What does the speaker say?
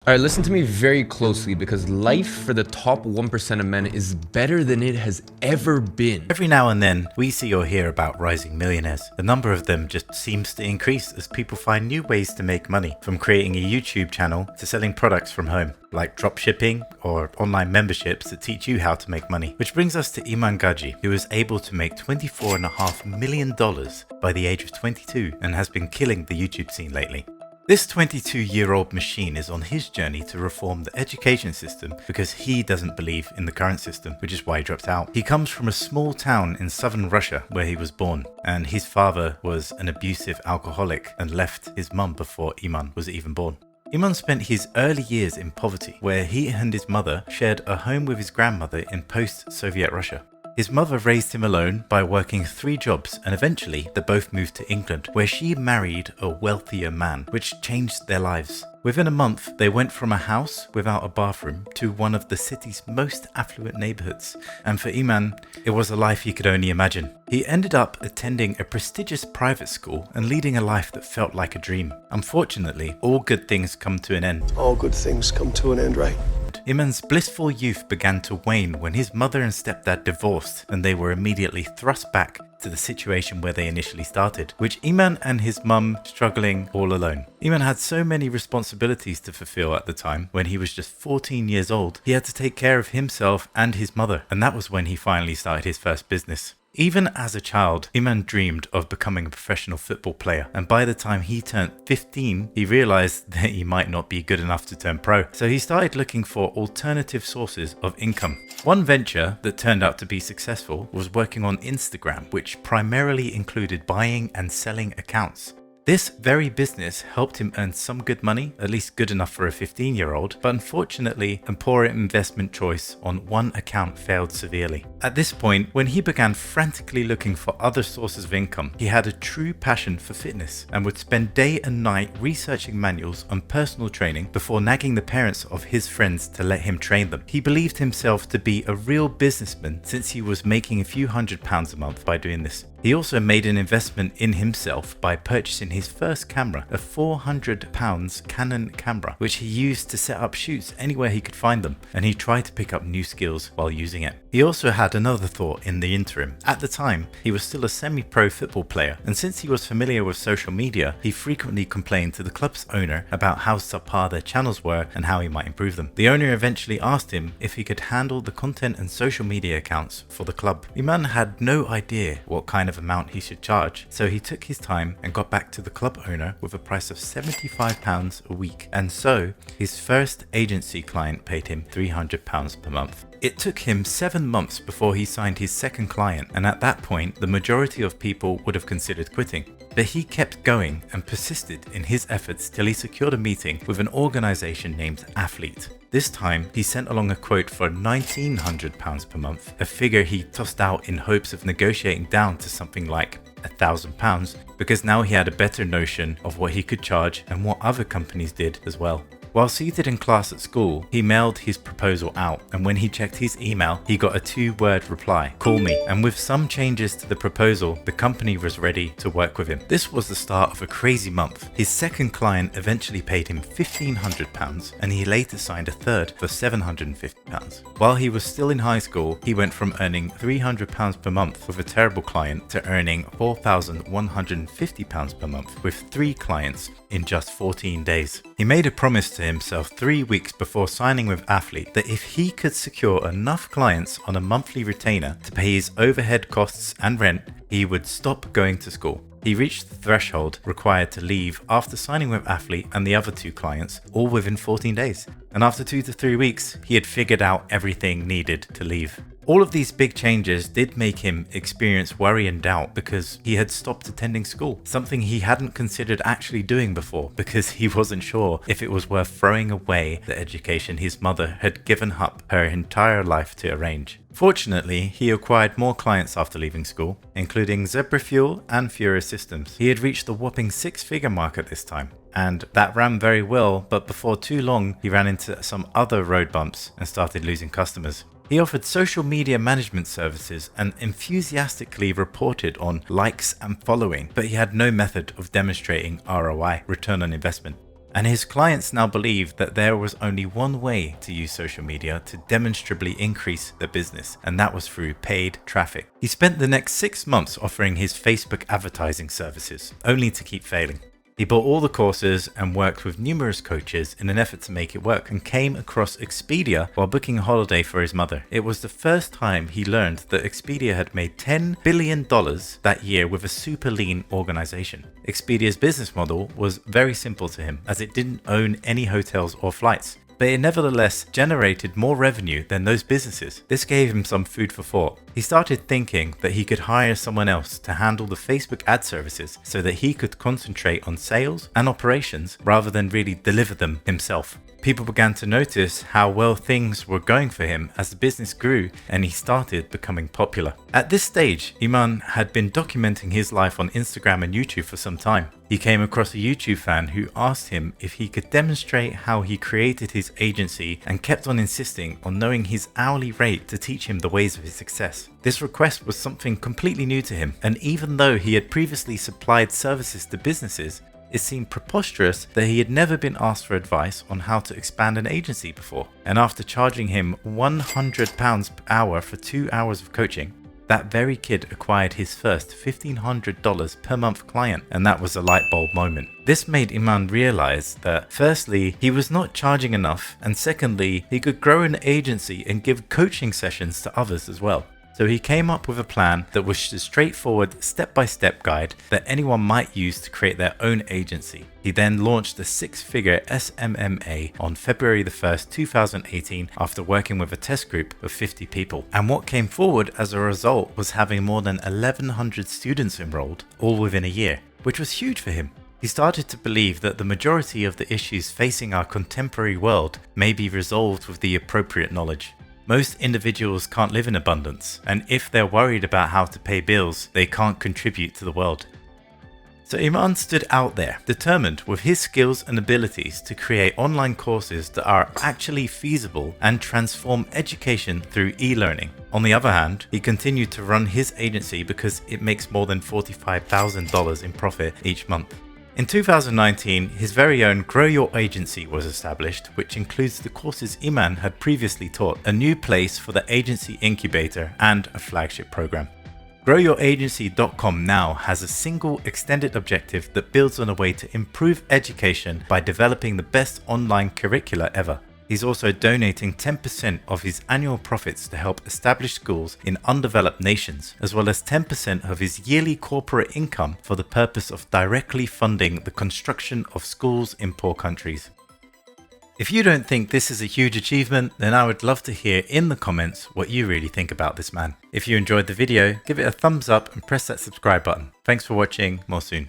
All right, listen to me very closely because life for the top 1% of men is better than it has ever been. Every now and then, we see or hear about rising millionaires. The number of them just seems to increase as people find new ways to make money, from creating a YouTube channel to selling products from home, like dropshipping or online memberships that teach you how to make money. Which brings us to Iman Gadzhi, who was able to make $24.5 million by the age of 22 and has been killing the YouTube scene lately. This 22-year-old machine is on his journey to reform the education system because he doesn't believe in the current system, which is why he dropped out. He comes from a small town in southern Russia where he was born, and his father was an abusive alcoholic and left his mum before Iman was even born. Iman spent his early years in poverty, where he and his mother shared a home with his grandmother in post-Soviet Russia. His mother raised him alone by working 3 jobs, and eventually they both moved to England, where she married a wealthier man, which changed their lives. Within a month, they went from a house without a bathroom to one of the city's most affluent neighborhoods, and for Iman, it was a life he could only imagine. He ended up attending a prestigious private school and leading a life that felt like a dream. Unfortunately, all good things come to an end. All good things come to an end, right? Iman's blissful youth began to wane when his mother and stepdad divorced, and they were immediately thrust back to the situation where they initially started, which Iman and his mum struggling all alone. Iman had so many responsibilities to fulfill at the time. When he was just 14 years old, he had to take care of himself and his mother, and that was when he finally started his first business. Even as a child, Iman dreamed of becoming a professional football player, and by the time he turned 15, he realized that he might not be good enough to turn pro. So he started looking for alternative sources of income. One venture that turned out to be successful was working on Instagram, which primarily included buying and selling accounts. This very business helped him earn some good money, at least good enough for a 15-year-old, but unfortunately, a poor investment choice on one account failed severely. At this point, when he began frantically looking for other sources of income, he had a true passion for fitness and would spend day and night researching manuals on personal training before nagging the parents of his friends to let him train them. He believed himself to be a real businessman since he was making a few £100s a month by doing this. He also made an investment in himself by purchasing his first camera, a £400 Canon camera, which he used to set up shoots anywhere he could find them, and he tried to pick up new skills while using it. He also had another thought in the interim. At the time, he was still a semi-pro football player, and since he was familiar with social media, he frequently complained to the club's owner about how subpar their channels were and how he might improve them. The owner eventually asked him if he could handle the content and social media accounts for the club. Iman had no idea what kind of amount he should charge, so he took his time and got back to the club owner with a price of £75 a week, and so his first agency client paid him £300 per month. It took him 7 months before he signed his second client, and at that point the majority of people would have considered quitting. But he kept going and persisted in his efforts till he secured a meeting with an organisation named Athlete. This time, he sent along a quote for £1,900 per month, a figure he tossed out in hopes of negotiating down to something like £1,000, because now he had a better notion of what he could charge and what other companies did as well. While seated in class at school, he mailed his proposal out, and when he checked his email, he got a 2-word reply, "Call me," and with some changes to the proposal, the company was ready to work with him. This was the start of a crazy month. His second client eventually paid him £1,500, and he later signed a third for £750. While he was still in high school, he went from earning £300 per month with a terrible client to earning £4,150 per month with 3 clients in just 14 days. He made a promise to himself 3 weeks before signing with Athlete that if he could secure enough clients on a monthly retainer to pay his overhead costs and rent, he would stop going to school. He reached the threshold required to leave after signing with Athlete and the other 2 clients, all within 14 days. And after 2 to 3 weeks, he had figured out everything needed to leave. All of these big changes did make him experience worry and doubt because he had stopped attending school, something he hadn't considered actually doing before because he wasn't sure if it was worth throwing away the education his mother had given up her entire life to arrange. Fortunately, he acquired more clients after leaving school, including Zebra Fuel and Furious Systems. He had reached the whopping 6-figure mark at this time, and that ran very well, but before too long, he ran into some other road bumps and started losing customers. He offered social media management services and enthusiastically reported on likes and following, but he had no method of demonstrating ROI, return on investment. And his clients now believed that there was only one way to use social media to demonstrably increase their business, and that was through paid traffic. He spent the next 6 months offering his Facebook advertising services, only to keep failing. He bought all the courses and worked with numerous coaches in an effort to make it work, and came across Expedia while booking a holiday for his mother. It was the first time he learned that Expedia had made $10 billion that year with a super lean organization. Expedia's business model was very simple to him, as it didn't own any hotels or flights, but it nevertheless generated more revenue than those businesses. This gave him some food for thought. He started thinking that he could hire someone else to handle the Facebook ad services so that he could concentrate on sales and operations rather than really deliver them himself. People began to notice how well things were going for him as the business grew, and he started becoming popular. At this stage, Iman had been documenting his life on Instagram and YouTube for some time. He came across a YouTube fan who asked him if he could demonstrate how he created his agency, and kept on insisting on knowing his hourly rate to teach him the ways of his success. This request was something completely new to him, and even though he had previously supplied services to businesses, it seemed preposterous that he had never been asked for advice on how to expand an agency before. And after charging him £100 per hour for 2 hours of coaching, that very kid acquired his first $1,500 per month client, and that was a light bulb moment. This made Iman realize that firstly, he was not charging enough, and secondly, he could grow an agency and give coaching sessions to others as well. So he came up with a plan that was a straightforward step-by-step guide that anyone might use to create their own agency. He then launched the 6-figure SMMA on February the 1st, 2018 after working with a test group of 50 people. And what came forward as a result was having more than 1,100 students enrolled, all within a year, which was huge for him. He started to believe that the majority of the issues facing our contemporary world may be resolved with the appropriate knowledge. Most individuals can't live in abundance, and if they're worried about how to pay bills, they can't contribute to the world. So Iman stood out there, determined with his skills and abilities to create online courses that are actually feasible and transform education through e-learning. On the other hand, he continued to run his agency because it makes more than $45,000 in profit each month. In 2019, his very own Grow Your Agency was established, which includes the courses Iman had previously taught, a new place for the agency incubator, and a flagship program. GrowYourAgency.com now has a single extended objective that builds on a way to improve education by developing the best online curricula ever. He's also donating 10% of his annual profits to help establish schools in undeveloped nations, as well as 10% of his yearly corporate income for the purpose of directly funding the construction of schools in poor countries. If you don't think this is a huge achievement, then I would love to hear in the comments what you really think about this man. If you enjoyed the video, give it a thumbs up and press that subscribe button. Thanks for watching, more soon.